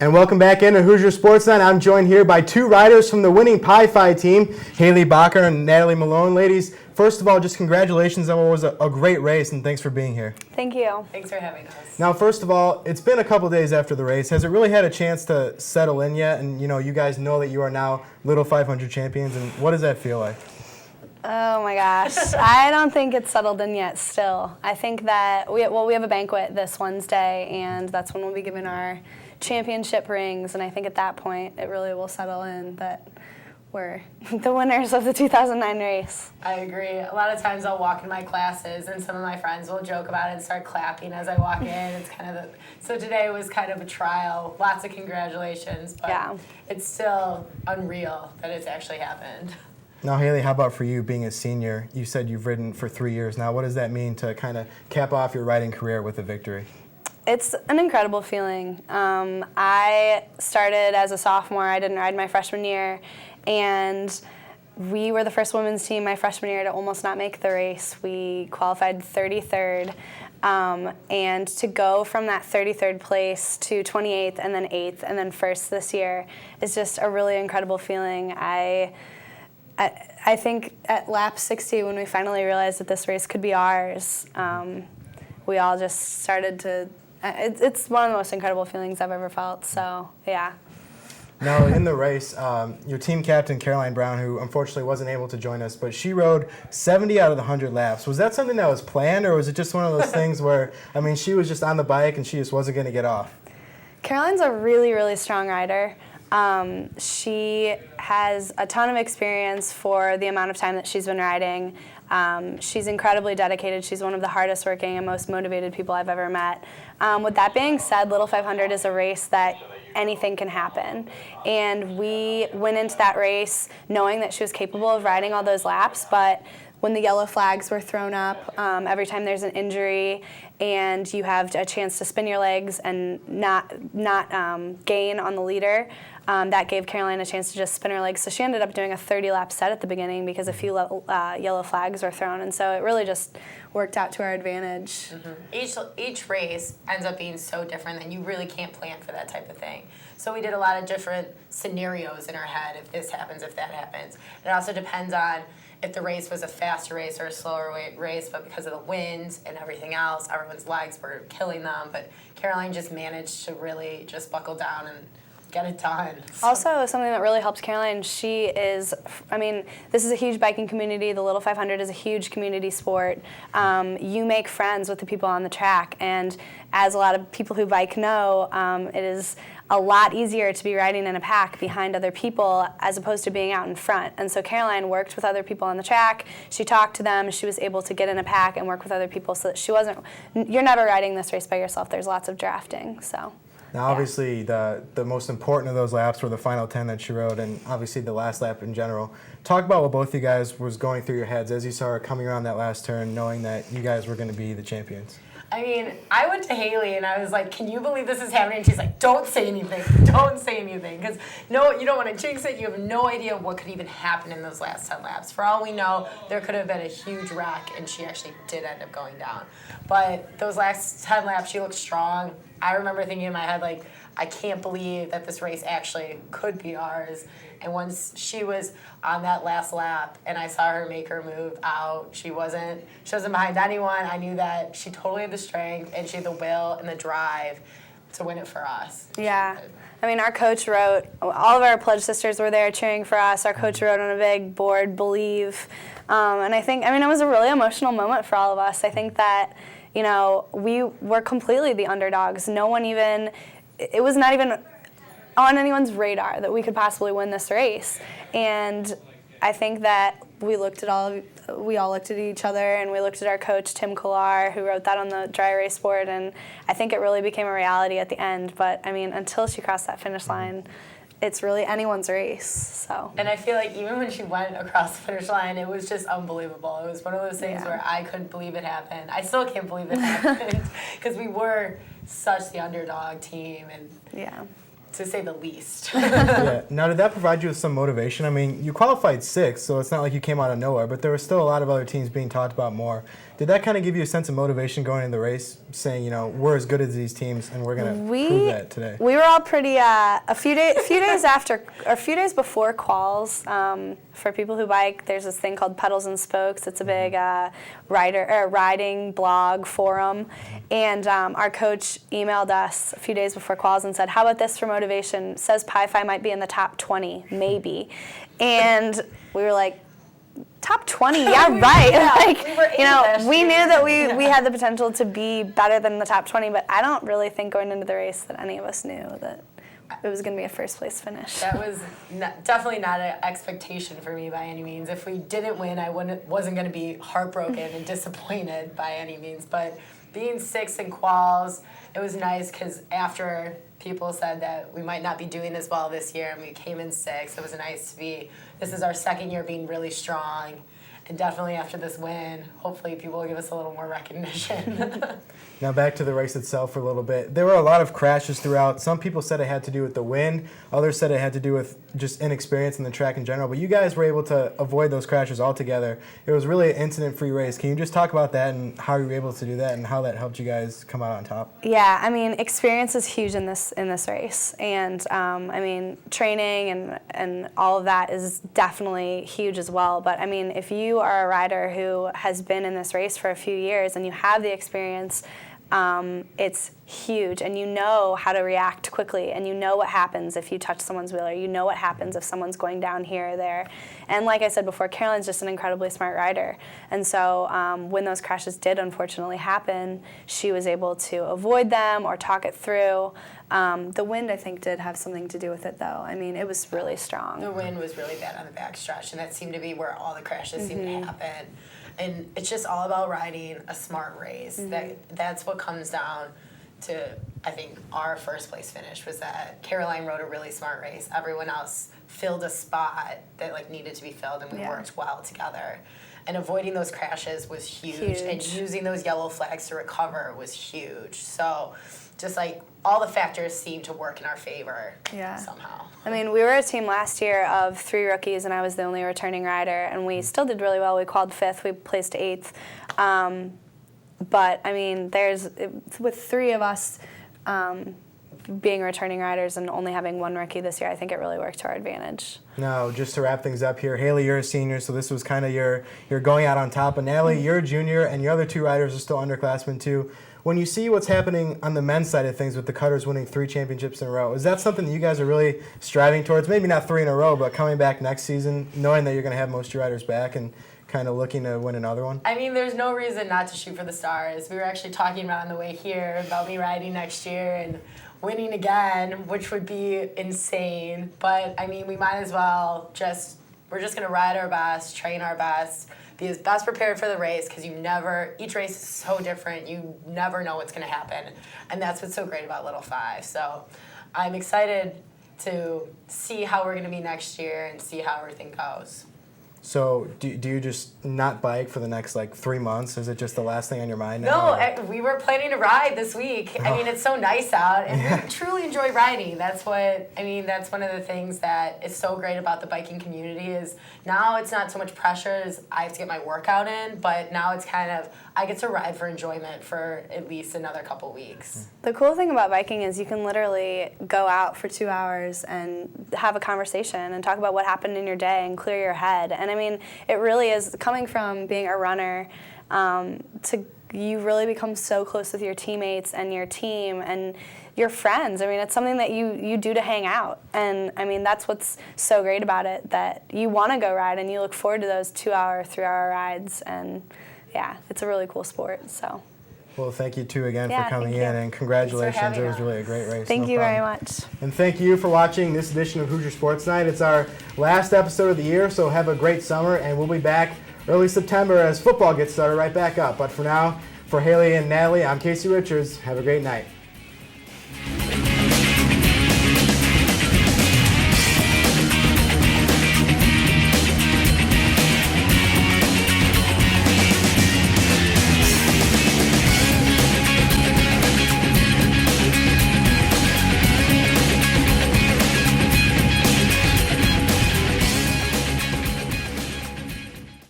And welcome back into Hoosier Sports Night. I'm joined here by two riders from the winning Pi Phi team, Haley Bakker and Natalie Malone. Ladies, first of all, just congratulations on what was a great race, and thanks for being here. Thank you. Thanks for having us. Now, first of all, it's been a couple days after the race. Has it really had a chance to settle in yet? And, you guys know that you are now Little 500 champions, and what does that feel like? Oh my gosh. I don't think it's settled in yet still. I think that we have a banquet this Wednesday, and that's when we'll be giving our championship rings, and I think at that point it really will settle in that we're the winners of the 2009 race. I agree. A lot of times I'll walk in my classes and some of my friends will joke about it and start clapping as I walk in. It's kind of so today was kind of a trial. Lots of congratulations, but yeah. It's still unreal that it's actually happened. Now, Haley, how about for you being a senior? You said you've ridden for 3 years now. What does that mean to kind of cap off your riding career with a victory? It's an incredible feeling. I started as a sophomore. I didn't ride my freshman year, and we were the first women's team my freshman year to almost not make the race. We qualified 33rd, and to go from that 33rd place to 28th and then 8th and then 1st this year is just a really incredible feeling. I think at lap 60, when we finally realized that this race could be ours, we all just started to. It's one of the most incredible feelings I've ever felt. So yeah. Now, in the race, your team captain, Caroline Brown, who unfortunately wasn't able to join us, but she rode 70 out of the 100 laps. Was that something that was planned, or was it just one of those things where, she was just on the bike and she just wasn't going to get off? Caroline's a really, really strong rider. She has a ton of experience for the amount of time that she's been riding. She's incredibly dedicated. She's one of the hardest working and most motivated people I've ever met. With that being said, Little 500 is a race that anything can happen. And we went into that race knowing that she was capable of riding all those laps, but when the yellow flags were thrown up, every time there's an injury and you have a chance to spin your legs and not gain on the leader, that gave Caroline a chance to just spin her legs. So she ended up doing a 30-lap set at the beginning because a few yellow flags were thrown, and so it really just worked out to our advantage. Mm-hmm. Each race ends up being so different that you really can't plan for that type of thing. So we did a lot of different scenarios in our head, if this happens, if that happens. It also depends on if the race was a faster race or a slower race, but because of the winds and everything else, everyone's legs were killing them. But Caroline just managed to really just buckle down and get it done. Also, something that really helps Caroline, she is, this is a huge biking community. The Little 500 is a huge community sport. You make friends with the people on the track, and as a lot of people who bike know, it is a lot easier to be riding in a pack behind other people as opposed to being out in front. And so Caroline worked with other people on the track. She talked to them. She was able to get in a pack and work with other people so that you're never riding this race by yourself. There's lots of drafting, so. Now, obviously, the most important of those laps were the final 10 that she rode, and obviously the last lap in general. Talk about what both of you guys was going through your heads as you saw her coming around that last turn, knowing that you guys were going to be the champions. I went to Haley and I was like, can you believe this is happening? And she's like, don't say anything. Don't say anything. Because no, you don't want to jinx it. You have no idea what could even happen in those last 10 laps. For all we know, there could have been a huge wreck, and she actually did end up going down. But those last 10 laps, she looked strong. I remember thinking in my head, like, I can't believe that this race actually could be ours. And once she was on that last lap and I saw her make her move out, she wasn't behind anyone. I knew that she totally had the strength and she had the will and the drive to win it for us. Yeah. Our coach wrote, all of our pledge sisters were there cheering for us. Our coach wrote on a big board, "Believe." And I think, it was a really emotional moment for all of us. I think that, we were completely the underdogs. It was not even on anyone's radar that we could possibly win this race. And I think that we all looked at each other, and we looked at our coach, Tim Kolar, who wrote that on the dry race board, and I think it really became a reality at the end. But, until she crossed that finish line, it's really anyone's race. So. And I feel like even when she went across the finish line, it was just unbelievable. It was one of those things where I couldn't believe it happened. I still can't believe it happened because we were such the underdog team. And yeah. to say the least. Yeah. Now, did that provide you with some motivation? I mean, you qualified 6th, so it's not like you came out of nowhere, but there were still a lot of other teams being talked about more. Did that kind of give you a sense of motivation going into the race, saying, we're as good as these teams, and we're going to prove that today? We were all pretty a few days before quals. For people who bike, there's this thing called Pedals and Spokes. It's a big riding blog forum, and our coach emailed us a few days before quals and said, "How about this for motivation? Says Pi Phi might be in the top 20, maybe," and we were like, top 20, yeah, right. We knew that we had the potential to be better than the top 20, but I don't really think going into the race that any of us knew that it was going to be a first place finish. That was definitely not an expectation for me by any means. If we didn't win, I wasn't going to be heartbroken and disappointed by any means. But being 6th in quals, it was nice because after people said that we might not be doing as well this year and we came in 6th, it was nice to be. This is our second year being really strong. And definitely after this win, hopefully people will give us a little more recognition. Now back to the race itself for a little bit. There were a lot of crashes throughout. Some people said it had to do with the wind. Others said it had to do with just inexperience in the track in general. But you guys were able to avoid those crashes altogether. It was really an incident-free race. Can you just talk about that and how you were able to do that and how that helped you guys come out on top? Yeah, I mean, experience is huge in this race. And, I mean, training and all of that is definitely huge as well. But, I mean, if you are a rider who has been in this race for a few years and you have the experience, it's huge, and you know how to react quickly, and you know what happens if you touch someone's wheel, or you know what happens if someone's going down here or there. And like I said before, Caroline's just an incredibly smart rider, and so when those crashes did unfortunately happen, she was able to avoid them or talk it through. The wind, I think, did have something to do with it, though. I mean, it was really strong. The wind was really bad on the backstretch, and that seemed to be where all the crashes seemed to happen. And it's just all about riding a smart race. That's what comes down to, I think, our first place finish was that Caroline rode a really smart race. Everyone else filled a spot that needed to be filled, and we worked well together. And avoiding those crashes was huge. And using those yellow flags to recover was huge. So just all the factors seemed to work in our favor somehow. I mean, we were a team last year of 3 rookies, and I was the only returning rider, and we still did really well. We qualified 5th, we placed 8th. But, I mean, with 3 of us being returning riders and only having 1 rookie this year, I think it really worked to our advantage. Now, just to wrap things up here, Haley, you're a senior, so this was kind of your going out on top. And Natalie, you're a junior, and your other 2 riders are still underclassmen too. When you see what's happening on the men's side of things with the Cutters winning 3 championships in a row, is that something that you guys are really striving towards? Maybe not 3 in a row, but coming back next season, knowing that you're going to have most of your riders back and kind of looking to win another one? I mean, there's no reason not to shoot for the stars. We were actually talking about on the way here about me riding next year and winning again, which would be insane. But, I mean, we might as well we're just going to ride our best, train our best, be as best prepared for the race, because each race is so different. You never know what's going to happen. And that's what's so great about Little 5. So I'm excited to see how we're going to be next year and see how everything goes. So do you just not bike for the next 3 months? Is it just the last thing on your mind now? No, we were planning to ride this week. I mean, it's so nice out, and we truly enjoy riding. That's one of the things that is so great about the biking community is now it's not so much pressure as I have to get my workout in, but now it's kind of, I get to ride for enjoyment for at least another couple weeks. The cool thing about biking is you can literally go out for 2 hours and have a conversation and talk about what happened in your day and clear your head. And I mean, it really is, coming from being a runner, you really become so close with your teammates and your team and your friends. I mean, it's something that you do to hang out. And I mean, that's what's so great about it, that you want to go ride and you look forward to those 2-hour, 3-hour rides. And yeah, it's a really cool sport. So. Well, thank you two again for coming in, and congratulations. It was really a great race. Thank you very much. And thank you for watching this edition of Hoosier Sports Night. It's our last episode of the year, so have a great summer, and we'll be back early September as football gets started right back up. But for now, for Haley and Natalie, I'm Casey Richards. Have a great night.